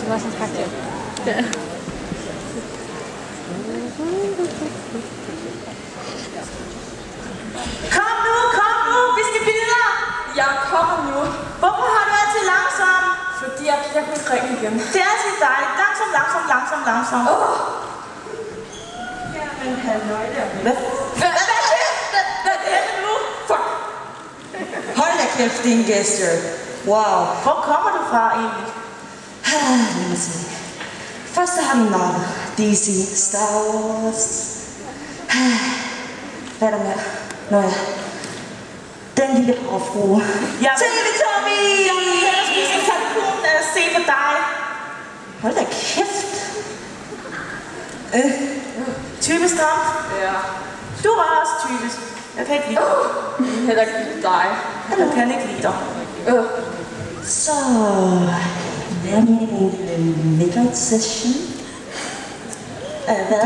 Det var sådan karakter. Ja. Kom nu, vi skal videre. Jeg kommer nu. Hvorfor har du altid langsom? Fordi jeg bliver på ring igen. Det er altid dejligt. Langsom. Jamen, halløj der. Hvad er det nu? Fuck. Hold da kæft, din gæster. Wow. Hvor kommer du fra egentlig? Lad mig se. Først har vi Marvel, DC, Star Wars. Hvad er der mere? Nå ja. Den lille gråfrue. TV-Tommy! Jeg vil hellere spise en kalkun end at se på dig. Hold da kæft. Typisk Tom. Ja. Du var også typisk. Jeg kan ikke lide dig. Jeg kan heller ikke lide dig. Jeg kan ikke lide dig. Så... Hvad er min midnight session? Hvad?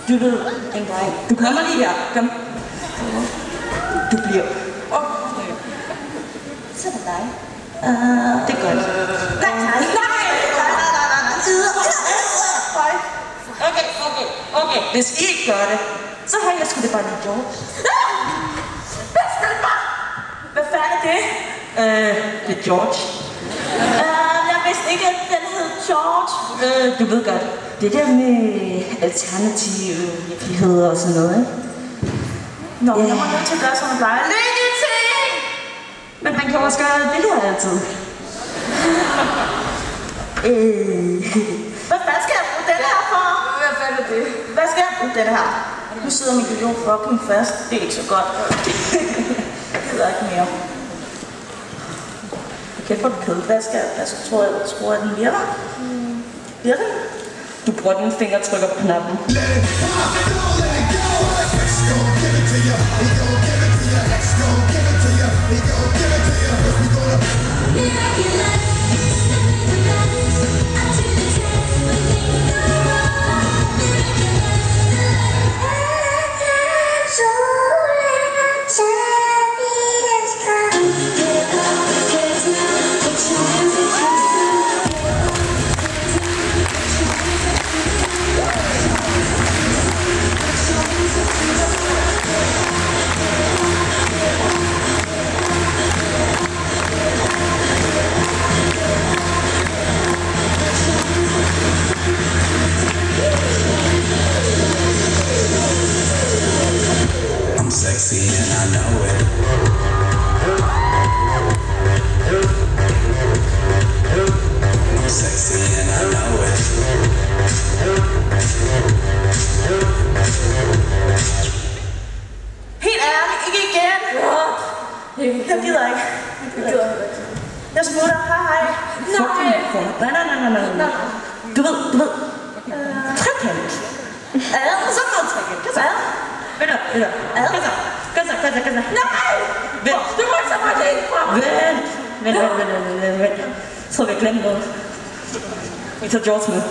Du ved, en dreng. Du kommer lige her. Kom. Du bliver. Så er det dig. Det er godt. Nej. Okay. Hvis I ikke gør det, så har jeg sgu det bare lige gjort. Hvad fanden er det? Det er George. Jeg vidste ikke, at den hed George. Du ved godt, det der med alternative virkeligheder og sådan noget, ikke? Nå, jeg må nødt til at gøre, som man plejer. Lykke til! Men man kan også gøre det her altid. Hvad fanden skal jeg bruge den her for? Hvad fanden er det? Hvad skal jeg bruge den her? Nu sidder min idiot fucking fast. Det er ikke så godt. Jeg gider ikke mere. Okay, hvor er den kæde. Hvad skal jeg? Jeg tror, at den virker. Virker den? Du bruger den finger og trykker på knappen. Sexy and I know it. I'm sexy and I know it. Helt ærligt, ikke igen. Jeg gider ikke. Jeg smutter. Hej. Nej. Du ved. Trekant. Så meget trekant. Hvad? Ved du. Gør så. Nej! Vent. Du må ikke så meget læge fra mig. Vent. Jeg tror, vi har glemt noget. Vi tager George med.